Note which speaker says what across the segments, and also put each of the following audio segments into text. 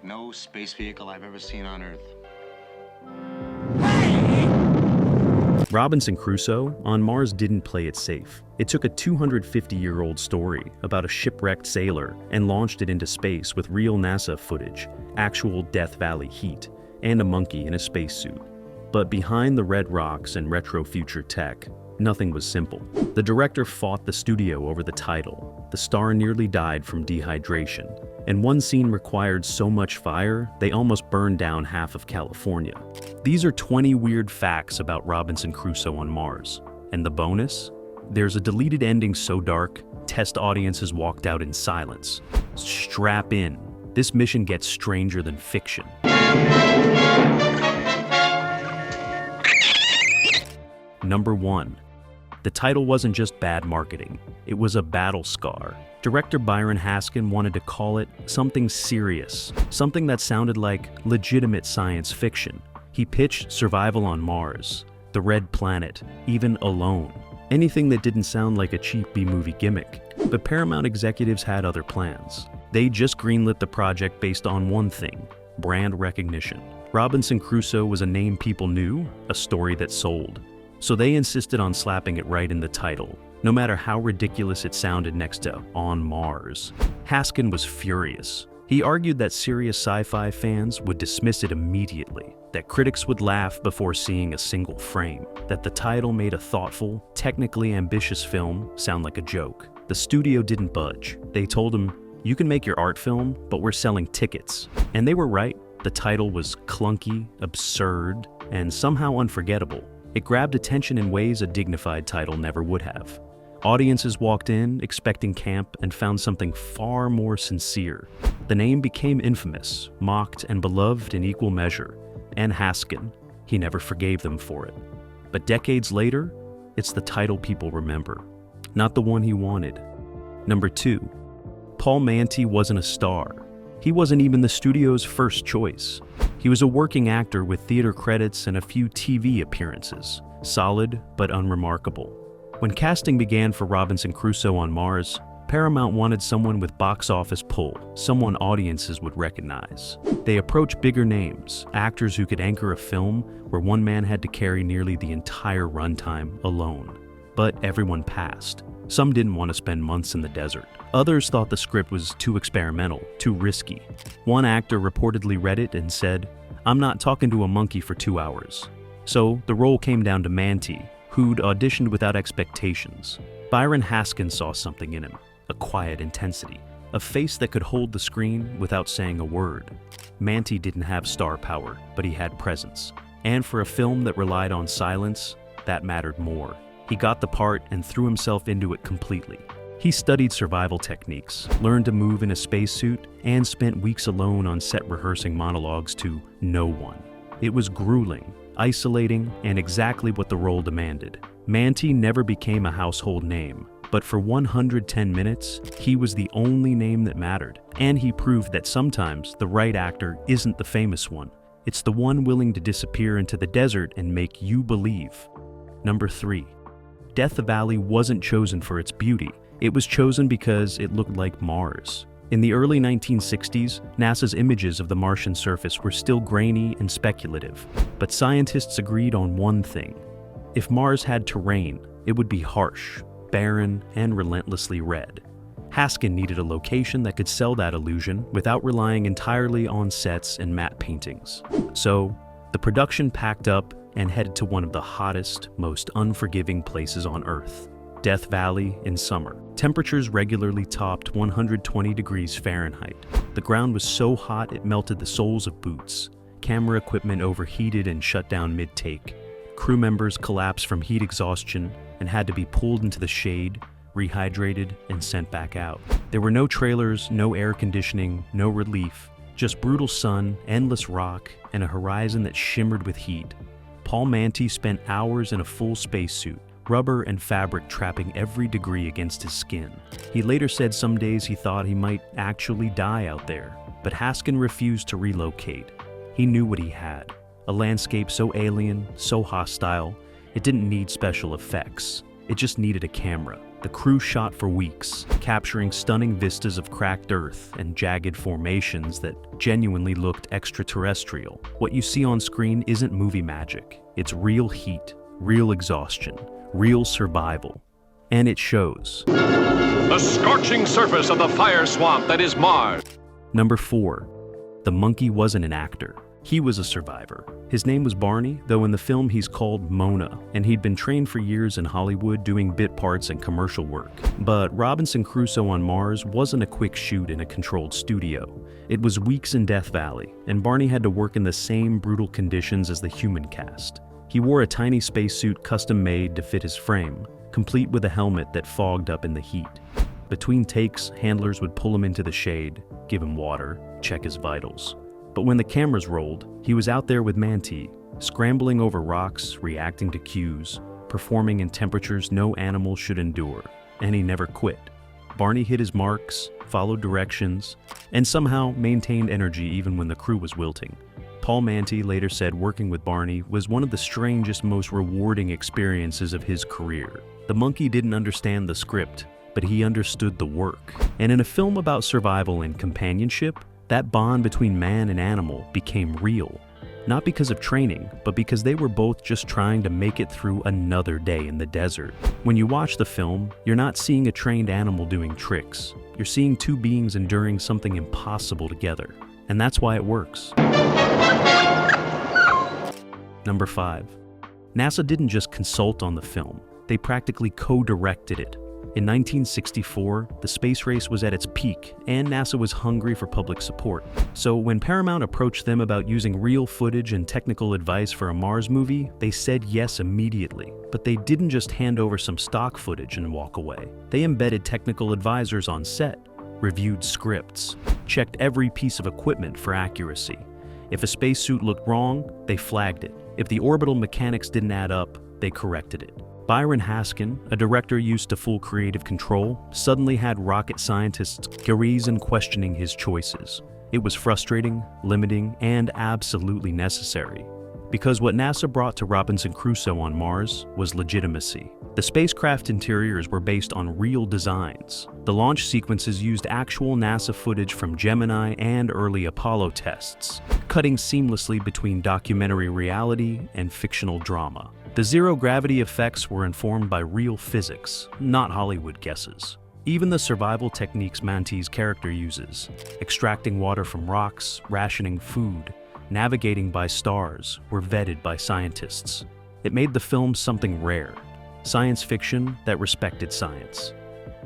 Speaker 1: like no space vehicle I've ever seen on Earth.
Speaker 2: Robinson Crusoe on Mars didn't play it safe. It took a 250-year-old story about a shipwrecked sailor and launched it into space with real NASA footage, actual Death Valley heat, and a monkey in a spacesuit. But behind the red rocks and retro future tech, nothing was simple. The director fought the studio over the title. The star nearly died from dehydration, and one scene required so much fire they almost burned down half of California. These are 20 weird facts about Robinson Crusoe on Mars. And the bonus? There's a deleted ending so dark, test audiences walked out in silence. Strap in. This mission gets stranger than fiction. Number 1. The title wasn't just bad marketing, it was a battle scar. Director Byron Haskin wanted to call it something serious, something that sounded like legitimate science fiction. He pitched Survival on Mars, The Red Planet, even Alone. Anything that didn't sound like a cheap B-movie gimmick. But Paramount executives had other plans. They just greenlit the project based on one thing: brand recognition. Robinson Crusoe was a name people knew, a story that sold. So they insisted on slapping it right in the title, no matter how ridiculous it sounded next to On Mars. Haskin was furious. He argued that serious sci-fi fans would dismiss it immediately, that critics would laugh before seeing a single frame, that the title made a thoughtful, technically ambitious film sound like a joke. The studio didn't budge. They told him, "You can make your art film, but we're selling tickets." And they were right. The title was clunky, absurd, and somehow unforgettable. It grabbed attention in ways a dignified title never would have. Audiences walked in expecting camp and found something far more sincere. The name became infamous, mocked and beloved in equal measure. And Haskin, he never forgave them for it. But decades later, it's the title people remember, not the one he wanted. Number 2. Paul Manti wasn't a star. He wasn't even the studio's first choice. He was a working actor with theater credits and a few TV appearances. Solid, but unremarkable. When casting began for Robinson Crusoe on Mars, Paramount wanted someone with box office pull, someone audiences would recognize. They approached bigger names, actors who could anchor a film where one man had to carry nearly the entire runtime alone. But everyone passed. Some didn't want to spend months in the desert. Others thought the script was too experimental, too risky. One actor reportedly read it and said, "I'm not talking to a monkey for 2 hours." So the role came down to Manti, who'd auditioned without expectations. Byron Haskin saw something in him, a quiet intensity, a face that could hold the screen without saying a word. Manti didn't have star power, but he had presence. And for a film that relied on silence, that mattered more. He got the part and threw himself into it completely. He studied survival techniques, learned to move in a spacesuit, and spent weeks alone on set rehearsing monologues to no one. It was grueling, isolating, and exactly what the role demanded. Manti never became a household name, but for 110 minutes, he was the only name that mattered. And he proved that sometimes the right actor isn't the famous one. It's the one willing to disappear into the desert and make you believe. Number 3. Death Valley wasn't chosen for its beauty. It was chosen because it looked like Mars. In the early 1960s, NASA's images of the Martian surface were still grainy and speculative. But scientists agreed on one thing. If Mars had terrain, it would be harsh, barren, and relentlessly red. Haskin needed a location that could sell that illusion without relying entirely on sets and matte paintings. So, the production packed up and headed to one of the hottest, most unforgiving places on Earth, Death Valley in summer. Temperatures regularly topped 120 degrees Fahrenheit. The ground was so hot it melted the soles of boots. Camera equipment overheated and shut down mid-take. Crew members collapsed from heat exhaustion and had to be pulled into the shade, rehydrated, and sent back out. There were no trailers, no air conditioning, no relief, just brutal sun, endless rock, and a horizon that shimmered with heat. Paul Manti spent hours in a full spacesuit, rubber and fabric trapping every degree against his skin. He later said some days he thought he might actually die out there, but Haskin refused to relocate. He knew what he had, a landscape so alien, so hostile, it didn't need special effects. It just needed a camera, The crew shot for weeks, capturing stunning vistas of cracked earth and jagged formations that genuinely looked extraterrestrial. What you see on screen isn't movie magic. It's real heat, real exhaustion, real survival. And it shows.
Speaker 3: The scorching surface of the fire swamp that is Mars.
Speaker 2: Number 4. The monkey wasn't an actor. He was a survivor. His name was Barney, though in the film he's called Mona, and he'd been trained for years in Hollywood doing bit parts and commercial work. But Robinson Crusoe on Mars wasn't a quick shoot in a controlled studio. It was weeks in Death Valley, and Barney had to work in the same brutal conditions as the human cast. He wore a tiny spacesuit custom-made to fit his frame, complete with a helmet that fogged up in the heat. Between takes, handlers would pull him into the shade, give him water, check his vitals. But when the cameras rolled, he was out there with Manti, scrambling over rocks, reacting to cues, performing in temperatures no animal should endure, and he never quit. Barney hit his marks, followed directions, and somehow maintained energy even when the crew was wilting. Paul Manti later said working with Barney was one of the strangest, most rewarding experiences of his career. The monkey didn't understand the script, but he understood the work. And in a film about survival and companionship, that bond between man and animal became real. Not because of training, but because they were both just trying to make it through another day in the desert. When you watch the film, you're not seeing a trained animal doing tricks. You're seeing two beings enduring something impossible together. And that's why it works. Number 5. NASA didn't just consult on the film. They practically co-directed it. In 1964, the space race was at its peak, and NASA was hungry for public support. So when Paramount approached them about using real footage and technical advice for a Mars movie, they said yes immediately. But they didn't just hand over some stock footage and walk away. They embedded technical advisors on set, reviewed scripts, checked every piece of equipment for accuracy. If a spacesuit looked wrong, they flagged it. If the orbital mechanics didn't add up, they corrected it. Byron Haskin, a director used to full creative control, suddenly had rocket scientists curious and questioning his choices. It was frustrating, limiting, and absolutely necessary. Because what NASA brought to Robinson Crusoe on Mars was legitimacy. The spacecraft interiors were based on real designs. The launch sequences used actual NASA footage from Gemini and early Apollo tests, cutting seamlessly between documentary reality and fictional drama. The zero-gravity effects were informed by real physics, not Hollywood guesses. Even the survival techniques Manti's character uses, extracting water from rocks, rationing food, navigating by stars, were vetted by scientists. It made the film something rare, science fiction that respected science.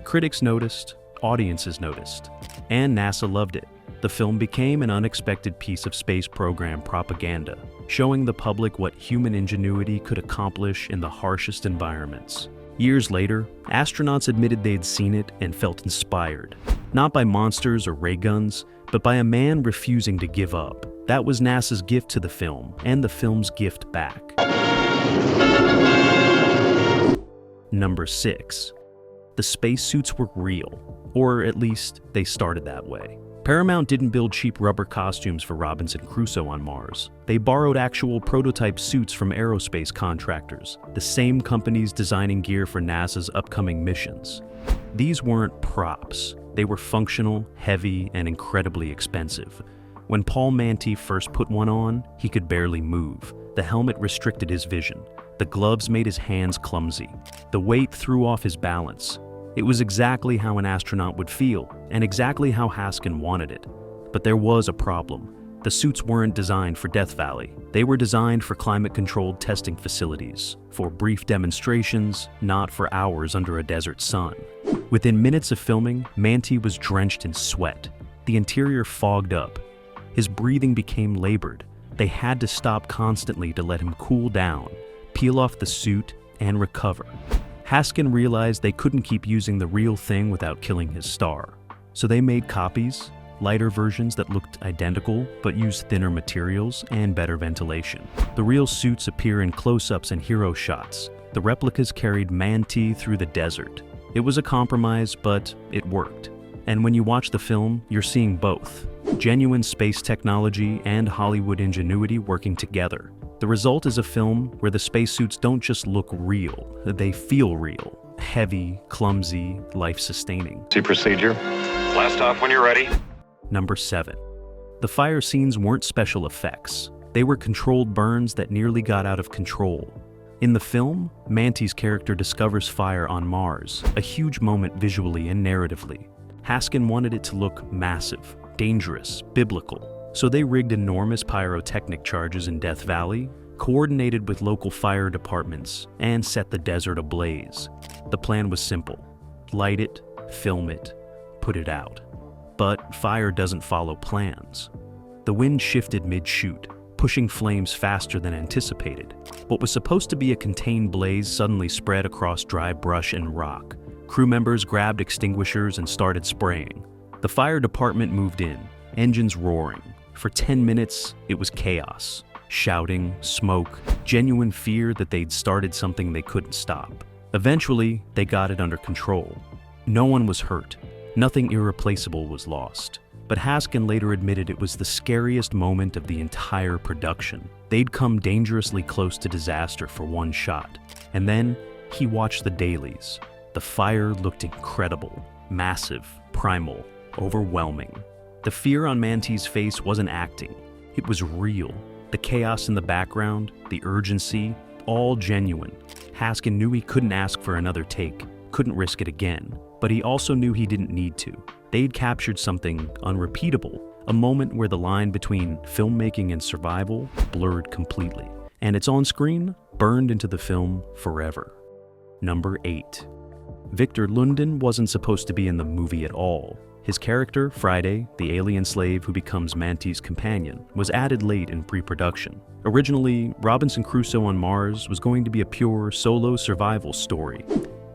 Speaker 2: Critics noticed, audiences noticed, and NASA loved it. The film became an unexpected piece of space program propaganda, showing the public what human ingenuity could accomplish in the harshest environments. Years later, astronauts admitted they'd seen it and felt inspired, not by monsters or ray guns, but by a man refusing to give up. That was NASA's gift to the film, and the film's gift back. Number 6. The spacesuits were real, or at least they started that way. Paramount didn't build cheap rubber costumes for Robinson Crusoe on Mars. They borrowed actual prototype suits from aerospace contractors, the same companies designing gear for NASA's upcoming missions. These weren't props. They were functional, heavy, and incredibly expensive. When Paul Manti first put one on, he could barely move. The helmet restricted his vision. The gloves made his hands clumsy. The weight threw off his balance. It was exactly how an astronaut would feel, and exactly how Haskin wanted it. But there was a problem. The suits weren't designed for Death Valley. They were designed for climate-controlled testing facilities, for brief demonstrations, not for hours under a desert sun. Within minutes of filming, Manti was drenched in sweat. The interior fogged up. His breathing became labored. They had to stop constantly to let him cool down, peel off the suit, and recover. Haskin realized they couldn't keep using the real thing without killing his star. So they made copies, lighter versions that looked identical but used thinner materials and better ventilation. The real suits appear in close-ups and hero shots. The replicas carried Manti through the desert. It was a compromise, but it worked. And when you watch the film, you're seeing both. Genuine space technology and Hollywood ingenuity working together. The result is a film where the spacesuits don't just look real, they feel real. heavy, clumsy, life-sustaining.
Speaker 3: See procedure. Blast off when you're ready.
Speaker 2: Number 7. The fire scenes weren't special effects. They were controlled burns that nearly got out of control. In the film, Manty's character discovers fire on Mars, a huge moment visually and narratively. Haskin wanted it to look massive, dangerous, biblical, so they rigged enormous pyrotechnic charges in Death Valley, coordinated with local fire departments, and set the desert ablaze. The plan was simple: light it, film it, put it out. But fire doesn't follow plans. The wind shifted mid-shoot, pushing flames faster than anticipated. What was supposed to be a contained blaze suddenly spread across dry brush and rock. Crew members grabbed extinguishers and started spraying. The fire department moved in, engines roaring. For 10 minutes, it was chaos. Shouting, smoke, genuine fear that they'd started something they couldn't stop. Eventually, they got it under control. No one was hurt. Nothing irreplaceable was lost. But Haskin later admitted it was the scariest moment of the entire production. They'd come dangerously close to disaster for one shot. And then, he watched the dailies. The fire looked incredible, massive, primal, overwhelming. The fear on Manty's face wasn't acting. It was real. The chaos in the background, the urgency, all genuine. Haskin knew he couldn't ask for another take, couldn't risk it again. But he also knew he didn't need to. They'd captured something unrepeatable, a moment where the line between filmmaking and survival blurred completely. And it's on screen, burned into the film forever. Number 8. Victor Lundin wasn't supposed to be in the movie at all. His character, Friday, the alien slave who becomes Manty's companion, was added late in pre-production. Originally, Robinson Crusoe on Mars was going to be a pure solo survival story,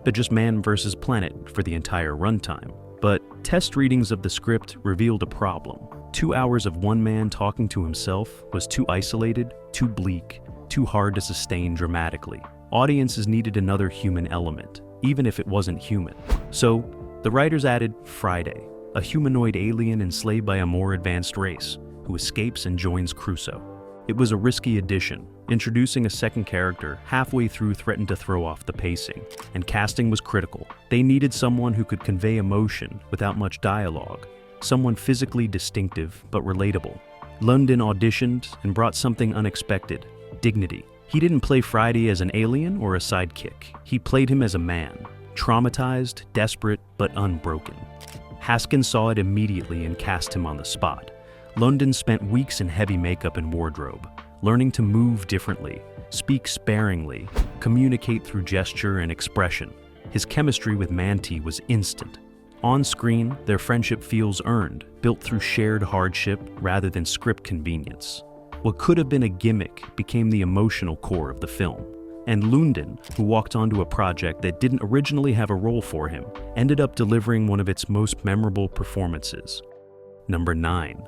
Speaker 2: but just man versus planet for the entire runtime. But test readings of the script revealed a problem. 2 hours of one man talking to himself was too isolated, too bleak, too hard to sustain dramatically. Audiences needed another human element, even if it wasn't human. So, the writers added Friday, a humanoid alien enslaved by a more advanced race, who escapes and joins Crusoe. It was a risky addition. Introducing a second character halfway through threatened to throw off the pacing, and casting was critical. They needed someone who could convey emotion without much dialogue, someone physically distinctive but relatable. Lundin auditioned and brought something unexpected: dignity. He didn't play Friday as an alien or a sidekick. He played him as a man, traumatized, desperate, but unbroken. Haskin saw it immediately and cast him on the spot. Lundin spent weeks in heavy makeup and wardrobe, learning to move differently, speak sparingly, communicate through gesture and expression. His chemistry with Manty was instant. On screen, their friendship feels earned, built through shared hardship rather than script convenience. What could have been a gimmick became the emotional core of the film. And Lundin, who walked onto a project that didn't originally have a role for him, ended up delivering one of its most memorable performances. Number 9.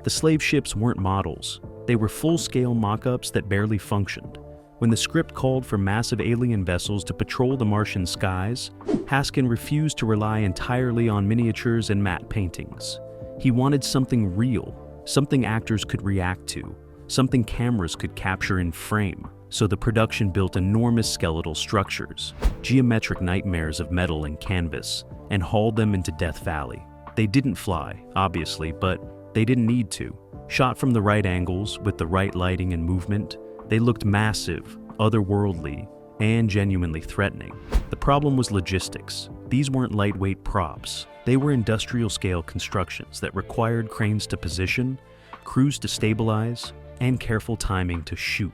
Speaker 2: The slave ships weren't models. They were full-scale mock-ups that barely functioned. When the script called for massive alien vessels to patrol the Martian skies, Haskin refused to rely entirely on miniatures and matte paintings. He wanted something real, something actors could react to, something cameras could capture in frame. So the production built enormous skeletal structures, geometric nightmares of metal and canvas, and hauled them into Death Valley. They didn't fly, obviously, but they didn't need to. Shot from the right angles, with the right lighting and movement, they looked massive, otherworldly, and genuinely threatening. The problem was logistics. These weren't lightweight props. They were industrial-scale constructions that required cranes to position, crews to stabilize, and careful timing to shoot.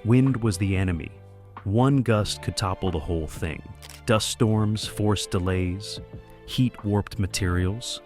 Speaker 2: Wind was the enemy. One gust could topple the whole thing. Dust storms, forced delays, heat-warped materials.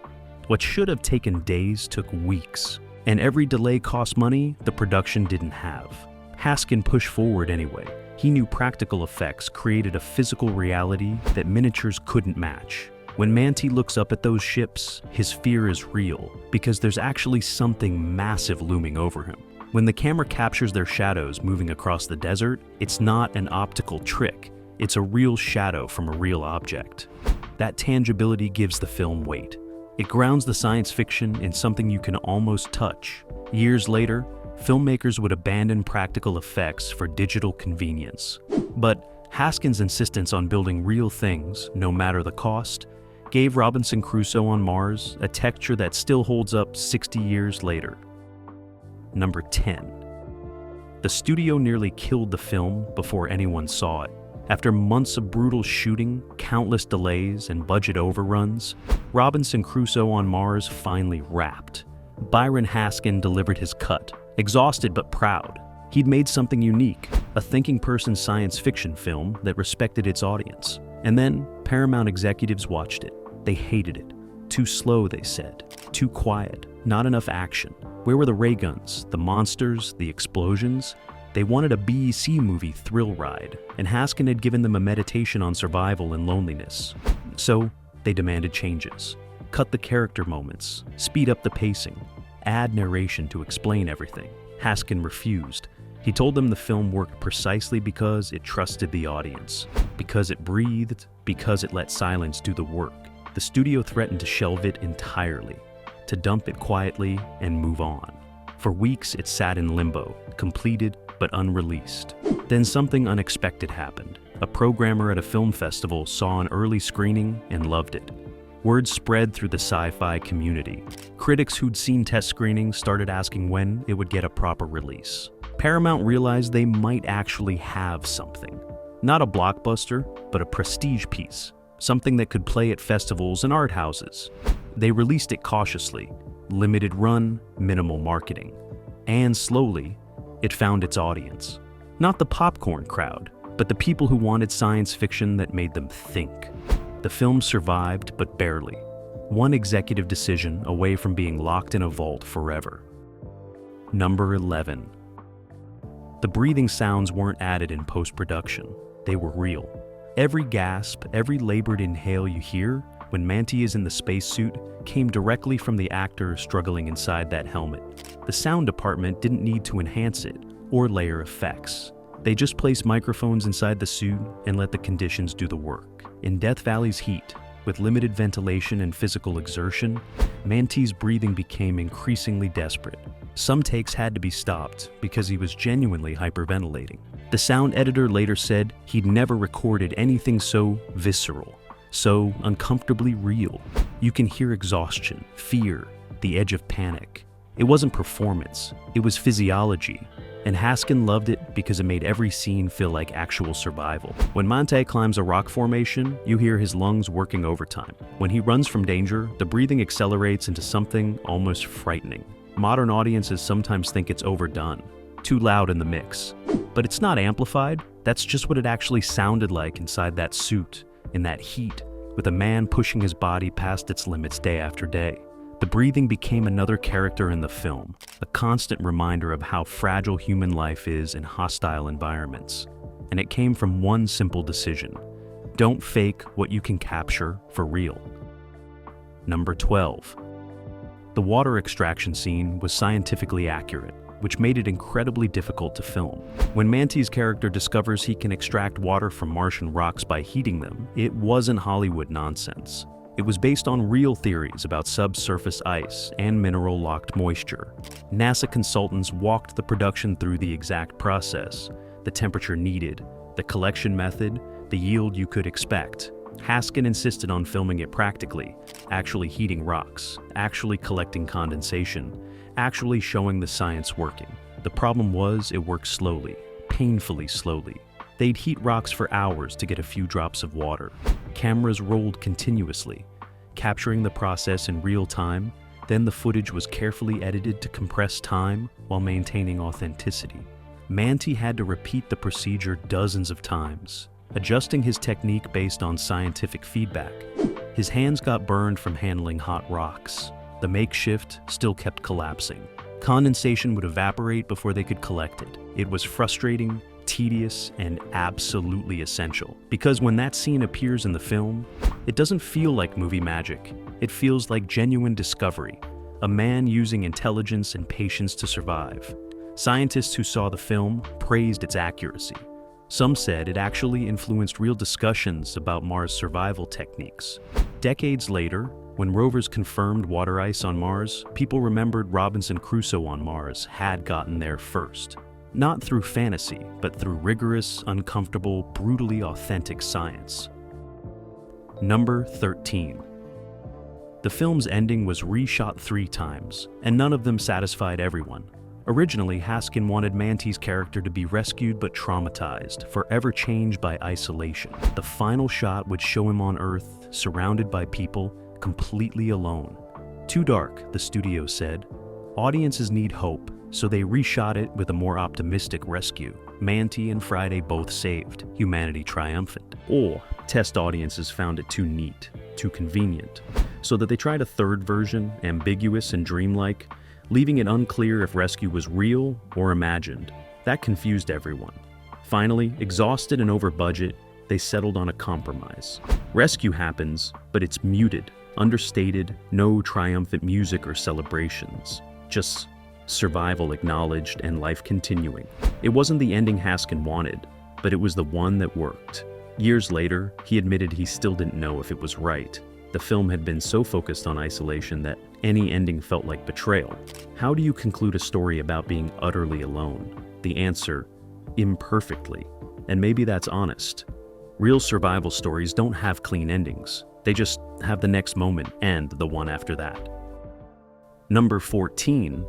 Speaker 2: What should have taken days took weeks. And every delay cost money the production didn't have. Haskin pushed forward anyway. He knew practical effects created a physical reality that miniatures couldn't match. When Manty looks up at those ships, his fear is real, because there's actually something massive looming over him. When the camera captures their shadows moving across the desert, it's not an optical trick. It's a real shadow from a real object. That tangibility gives the film weight. It grounds the science fiction in something you can almost touch. Years later, filmmakers would abandon practical effects for digital convenience. But Haskins' insistence on building real things, no matter the cost, gave Robinson Crusoe on Mars a texture that still holds up 60 years later. Number 10. The studio nearly killed the film before anyone saw it. After months of brutal shooting, countless delays, and budget overruns, Robinson Crusoe on Mars finally wrapped. Byron Haskin delivered his cut, exhausted but proud. He'd made something unique, a thinking person's science fiction film that respected its audience. And then Paramount executives watched it. They hated it. Too slow, they said. Too quiet. Not enough action. Where were the ray guns, the monsters, the explosions? They wanted a BEC movie thrill ride, and Haskin had given them a meditation on survival and loneliness. So they demanded changes. Cut the character moments, speed up the pacing, add narration to explain everything. Haskin refused. He told them the film worked precisely because it trusted the audience, because it breathed, because it let silence do the work. The studio threatened to shelve it entirely, to dump it quietly and move on. For weeks, it sat in limbo, completed but unreleased. Then something unexpected happened. A programmer at a film festival saw an early screening and loved it. Word spread through the sci-fi community. Critics who'd seen test screenings started asking when it would get a proper release. Paramount realized they might actually have something. Not a blockbuster, but a prestige piece. Something that could play at festivals and art houses. They released it cautiously. Limited run, minimal marketing. And slowly, it found its audience. Not the popcorn crowd, but the people who wanted science fiction that made them think. The film survived, but barely. One executive decision away from being locked in a vault forever. Number 11. The breathing sounds weren't added in post-production. They were real. Every gasp, every labored inhale you hear when Manti is in the spacesuit came directly from the actor struggling inside that helmet. The sound department didn't need to enhance it or layer effects. They just placed microphones inside the suit and let the conditions do the work. In Death Valley's heat, with limited ventilation and physical exertion, Manti's breathing became increasingly desperate. Some takes had to be stopped because he was genuinely hyperventilating. The sound editor later said he'd never recorded anything so visceral, so uncomfortably real. You can hear exhaustion, fear, the edge of panic. It wasn't performance, it was physiology. And Haskin loved it because it made every scene feel like actual survival. When Manti climbs a rock formation, you hear his lungs working overtime. When he runs from danger, the breathing accelerates into something almost frightening. Modern audiences sometimes think it's overdone, too loud in the mix. But it's not amplified. That's just what it actually sounded like inside that suit, in that heat, with a man pushing his body past its limits day after day. The breathing became another character in the film, a constant reminder of how fragile human life is in hostile environments. And it came from one simple decision: don't fake what you can capture for real. Number 12. The water extraction scene was scientifically accurate, which made it incredibly difficult to film. When Manti's character discovers he can extract water from Martian rocks by heating them, it wasn't Hollywood nonsense. It was based on real theories about subsurface ice and mineral-locked moisture. NASA consultants walked the production through the exact process, the temperature needed, the collection method, the yield you could expect. Haskin insisted on filming it practically, actually heating rocks, actually collecting condensation, actually showing the science working. The problem was it worked slowly, painfully slowly. They'd heat rocks for hours to get a few drops of water. Cameras rolled continuously, capturing the process in real time. Then the footage was carefully edited to compress time while maintaining authenticity. Manti had to repeat the procedure dozens of times, adjusting his technique based on scientific feedback. His hands got burned from handling hot rocks. The makeshift still kept collapsing. Condensation would evaporate before they could collect it. It was frustrating, tedious, and absolutely essential. Because when that scene appears in the film, it doesn't feel like movie magic. It feels like genuine discovery, a man using intelligence and patience to survive. Scientists who saw the film praised its accuracy. Some said it actually influenced real discussions about Mars survival techniques. Decades later, when rovers confirmed water ice on Mars, people remembered Robinson Crusoe on Mars had gotten there first. Not through fantasy, but through rigorous, uncomfortable, brutally authentic science. Number 13. The film's ending was reshot 3 times, and none of them satisfied everyone. Originally, Haskin wanted Manty's character to be rescued but traumatized, forever changed by isolation. The final shot would show him on Earth, surrounded by people, completely alone. Too dark, the studio said. Audiences need hope, so they reshot it with a more optimistic rescue. Manty and Friday both saved, humanity triumphant. Or test audiences found it too neat, too convenient, so that they tried a third version, ambiguous and dreamlike, leaving it unclear if rescue was real or imagined. That confused everyone. Finally, exhausted and over budget, they settled on a compromise. Rescue happens, but it's muted, understated, no triumphant music or celebrations. Just survival acknowledged and life continuing. It wasn't the ending Haskin wanted, but it was the one that worked. Years later, he admitted he still didn't know if it was right. The film had been so focused on isolation that any ending felt like betrayal. How do you conclude a story about being utterly alone? The answer, imperfectly. And maybe that's honest. Real survival stories don't have clean endings. They just have the next moment and the one after that. Number 14.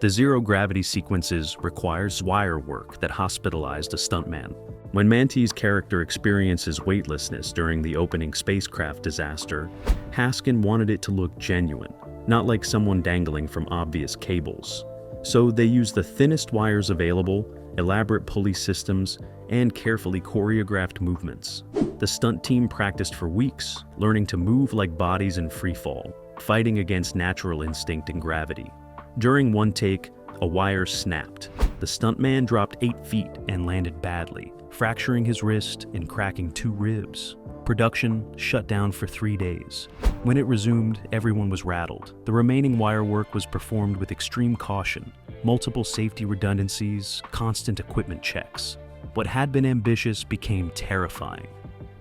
Speaker 2: The zero-gravity sequences requires wire work that hospitalized a stuntman. When Manty's character experiences weightlessness during the opening spacecraft disaster, Haskin wanted it to look genuine, not like someone dangling from obvious cables. So they used the thinnest wires available, elaborate pulley systems, and carefully choreographed movements. The stunt team practiced for weeks, learning to move like bodies in free fall, fighting against natural instinct and gravity. During one take, a wire snapped. The stuntman dropped 8 feet and landed badly, fracturing his wrist and cracking 2 ribs. Production shut down for 3 days. When it resumed, everyone was rattled. The remaining wire work was performed with extreme caution, multiple safety redundancies, constant equipment checks. What had been ambitious became terrifying.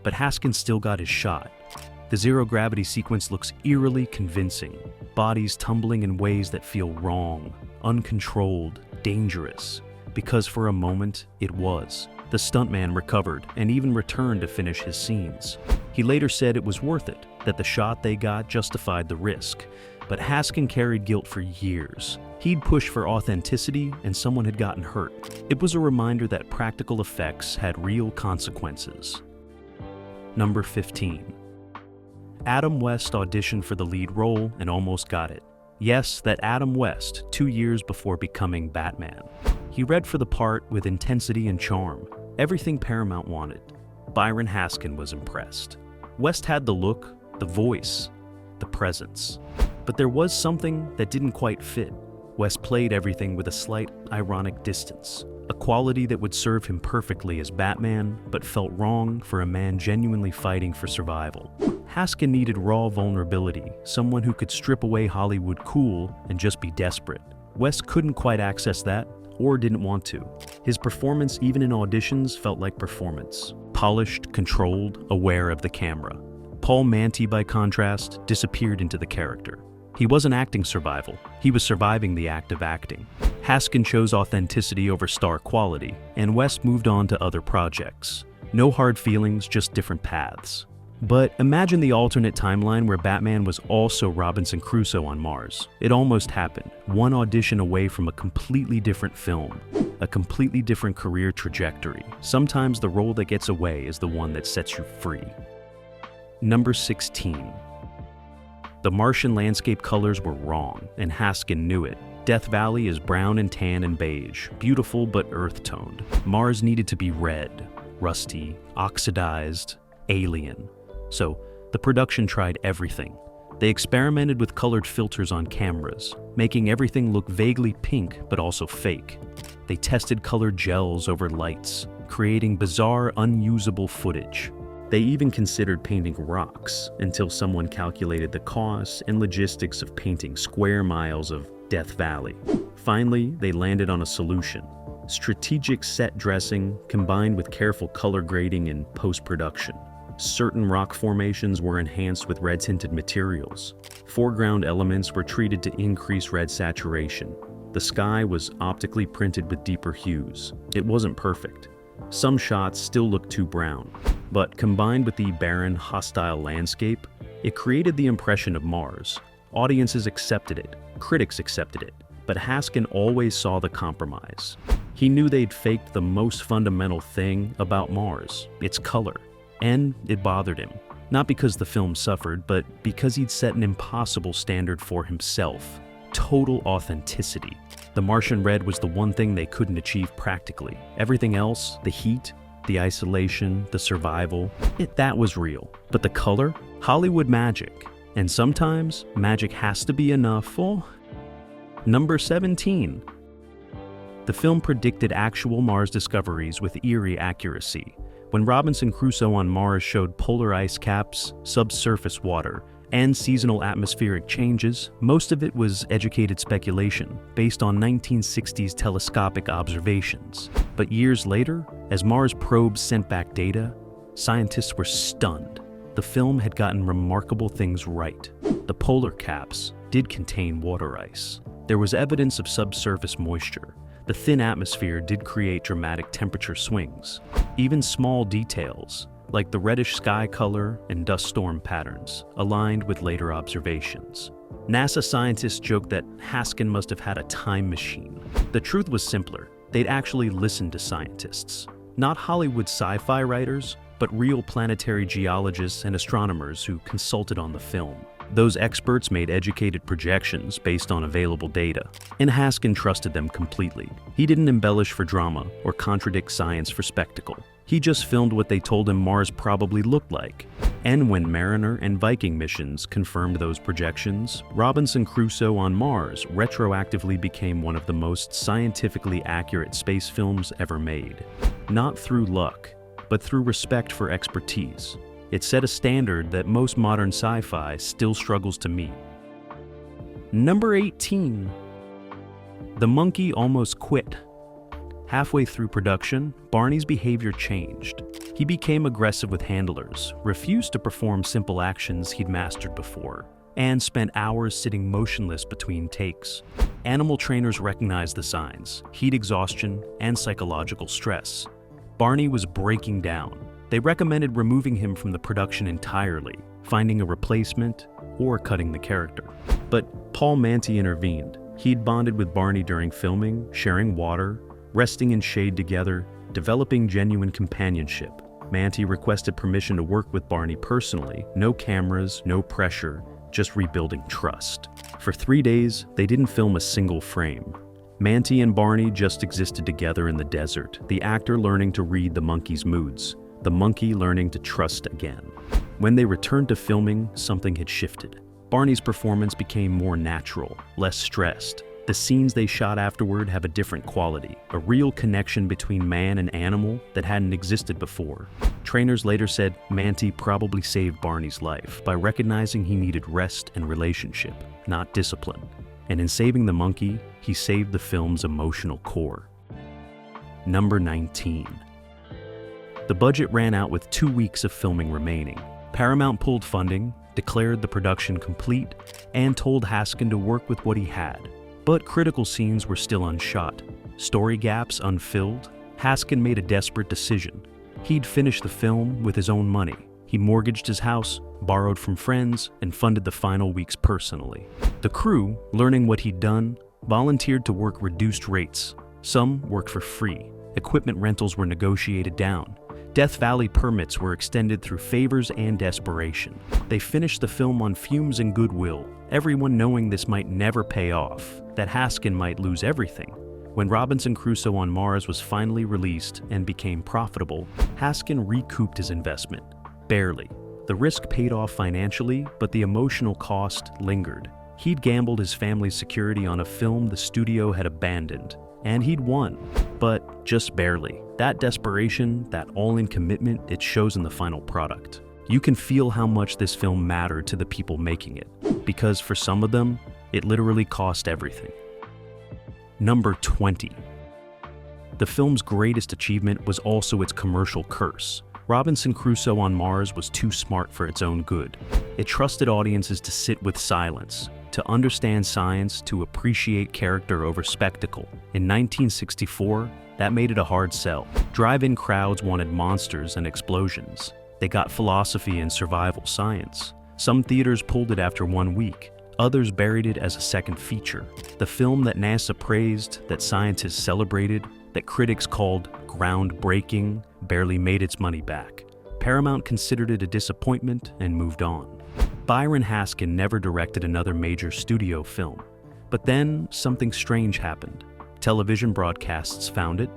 Speaker 2: But Haskin still got his shot. The zero-gravity sequence looks eerily convincing, bodies tumbling in ways that feel wrong, uncontrolled, dangerous, because for a moment, it was. The stuntman recovered and even returned to finish his scenes. He later said it was worth it, that the shot they got justified the risk, but Haskin carried guilt for years. He'd pushed for authenticity and someone had gotten hurt. It was a reminder that practical effects had real consequences. Number 15. Adam West auditioned for the lead role and almost got it. Yes, that Adam West, 2 years before becoming Batman. He read for the part with intensity and charm, everything Paramount wanted. Byron Haskin was impressed. West had the look, the voice, the presence. But there was something that didn't quite fit. West played everything with a slight, ironic distance, a quality that would serve him perfectly as Batman, but felt wrong for a man genuinely fighting for survival. Haskin needed raw vulnerability, someone who could strip away Hollywood cool and just be desperate. West couldn't quite access that, or didn't want to. His performance, even in auditions, felt like performance. Polished, controlled, aware of the camera. Paul Manty, by contrast, disappeared into the character. He wasn't acting survival, he was surviving the act of acting. Haskin chose authenticity over star quality, and West moved on to other projects. No hard feelings, just different paths. But imagine the alternate timeline where Batman was also Robinson Crusoe on Mars. It almost happened, one audition away from a completely different film, a completely different career trajectory. Sometimes the role that gets away is the one that sets you free. Number 16. The Martian landscape colors were wrong, and Haskin knew it. Death Valley is brown and tan and beige, beautiful but earth-toned. Mars needed to be red, rusty, oxidized, alien. So, the production tried everything. They experimented with colored filters on cameras, making everything look vaguely pink but also fake. They tested colored gels over lights, creating bizarre, unusable footage. They even considered painting rocks until someone calculated the costs and logistics of painting square miles of Death Valley. Finally, they landed on a solution. Strategic set dressing combined with careful color grading in post-production. Certain rock formations were enhanced with red-tinted materials. Foreground elements were treated to increase red saturation. The sky was optically printed with deeper hues. It wasn't perfect. Some shots still looked too brown, but combined with the barren, hostile landscape, it created the impression of Mars. Audiences accepted it, critics accepted it, but Haskin always saw the compromise. He knew they'd faked the most fundamental thing about Mars, its color, and it bothered him. Not because the film suffered, but because he'd set an impossible standard for himself. Total authenticity. The Martian red was the one thing they couldn't achieve practically. Everything else, the heat, the isolation, the survival, that was real. But the color? Hollywood magic. And sometimes, magic has to be enough. Number 17. The film predicted actual Mars discoveries with eerie accuracy. When Robinson Crusoe on Mars showed polar ice caps, subsurface water, and seasonal atmospheric changes, most of it was educated speculation based on 1960s telescopic observations. But years later, as Mars probes sent back data, scientists were stunned. The film had gotten remarkable things right. The polar caps did contain water ice. There was evidence of subsurface moisture. The thin atmosphere did create dramatic temperature swings. Even small details, like the reddish sky color and dust storm patterns, aligned with later observations. NASA scientists joked that Haskin must have had a time machine. The truth was simpler. They'd actually listened to scientists. Not Hollywood sci-fi writers, but real planetary geologists and astronomers who consulted on the film. Those experts made educated projections based on available data, and Haskin trusted them completely. He didn't embellish for drama or contradict science for spectacle. He just filmed what they told him Mars probably looked like. And when Mariner and Viking missions confirmed those projections, Robinson Crusoe on Mars retroactively became one of the most scientifically accurate space films ever made. Not through luck, but through respect for expertise. It set a standard that most modern sci-fi still struggles to meet. Number 18. The monkey almost quit. Halfway through production, Barney's behavior changed. He became aggressive with handlers, refused to perform simple actions he'd mastered before, and spent hours sitting motionless between takes. Animal trainers recognized the signs: heat exhaustion and psychological stress. Barney was breaking down. They recommended removing him from the production entirely, finding a replacement, or cutting the character. But Paul Manti intervened. He'd bonded with Barney during filming, sharing water, resting in shade together, developing genuine companionship. Manti requested permission to work with Barney personally. No cameras, no pressure, just rebuilding trust. For 3 days, they didn't film a single frame. Manti and Barney just existed together in the desert, the actor learning to read the monkey's moods, the monkey learning to trust again. When they returned to filming, something had shifted. Barney's performance became more natural, less stressed. The scenes they shot afterward have a different quality, a real connection between man and animal that hadn't existed before. Trainers later said Manti probably saved Barney's life by recognizing he needed rest and relationship, not discipline. And in saving the monkey, he saved the film's emotional core. Number 19. The budget ran out with 2 weeks of filming remaining. Paramount pulled funding, declared the production complete, and told Haskin to work with what he had. But critical scenes were still unshot, story gaps unfilled. Haskin made a desperate decision. He'd finish the film with his own money. He mortgaged his house, borrowed from friends, and funded the final weeks personally. The crew, learning what he'd done, volunteered to work reduced rates. Some worked for free. Equipment rentals were negotiated down. Death Valley permits were extended through favors and desperation. They finished the film on fumes and goodwill, everyone knowing this might never pay off, that Haskin might lose everything. When Robinson Crusoe on Mars was finally released and became profitable, Haskin recouped his investment. Barely. The risk paid off financially, but the emotional cost lingered. He'd gambled his family's security on a film the studio had abandoned, and he'd won, but just barely. That desperation, that all-in commitment, it shows in the final product. You can feel how much this film mattered to the people making it, because for some of them, it literally cost everything. Number 20. The film's greatest achievement was also its commercial curse. Robinson Crusoe on Mars was too smart for its own good. It trusted audiences to sit with silence, to understand science, to appreciate character over spectacle. In 1964, that made it a hard sell. Drive-in crowds wanted monsters and explosions. They got philosophy and survival science. Some theaters pulled it after 1 week. Others buried it as a second feature. The film that NASA praised, that scientists celebrated, that critics called groundbreaking, barely made its money back. Paramount considered it a disappointment and moved on. Byron Haskin never directed another major studio film. But then, something strange happened. Television broadcasts found it,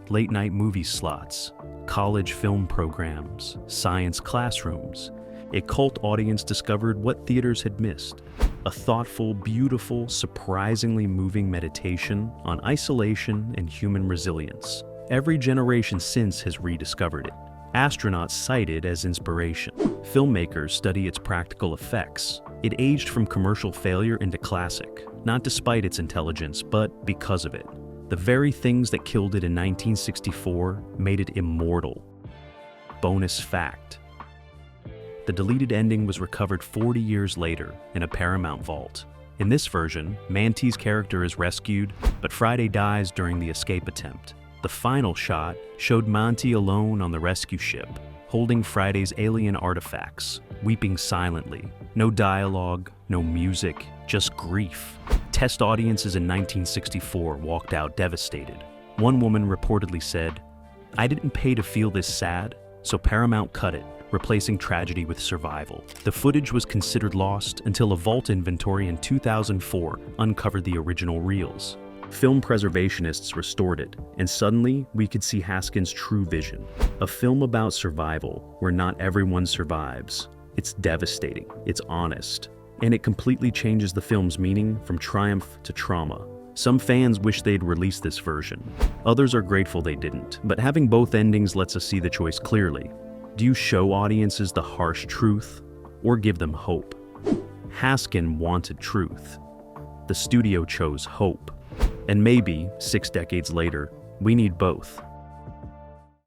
Speaker 2: late-night movie slots, college film programs, science classrooms. A cult audience discovered what theaters had missed. A thoughtful, beautiful, surprisingly moving meditation on isolation and human resilience. Every generation since has rediscovered it. Astronauts cite it as inspiration. Filmmakers study its practical effects. It aged from commercial failure into classic, not despite its intelligence, but because of it. The very things that killed it in 1964 made it immortal. Bonus fact: the deleted ending was recovered 40 years later in a Paramount vault. In this version, Mante's character is rescued, but Friday dies during the escape attempt. The final shot showed Monty alone on the rescue ship, holding Friday's alien artifacts, weeping silently. No dialogue, no music, just grief. Test audiences in 1964 walked out devastated. One woman reportedly said, "I didn't pay to feel this sad, so Paramount cut it, replacing tragedy with survival." The footage was considered lost until a vault inventory in 2004 uncovered the original reels. Film preservationists restored it, and suddenly we could see Haskin's true vision. A film about survival, where not everyone survives. It's devastating, it's honest, and it completely changes the film's meaning from triumph to trauma. Some fans wish they'd released this version. Others are grateful they didn't, but having both endings lets us see the choice clearly. Do you show audiences the harsh truth, or give them hope? Haskin wanted truth. The studio chose hope. And maybe, 6 decades later, we need both.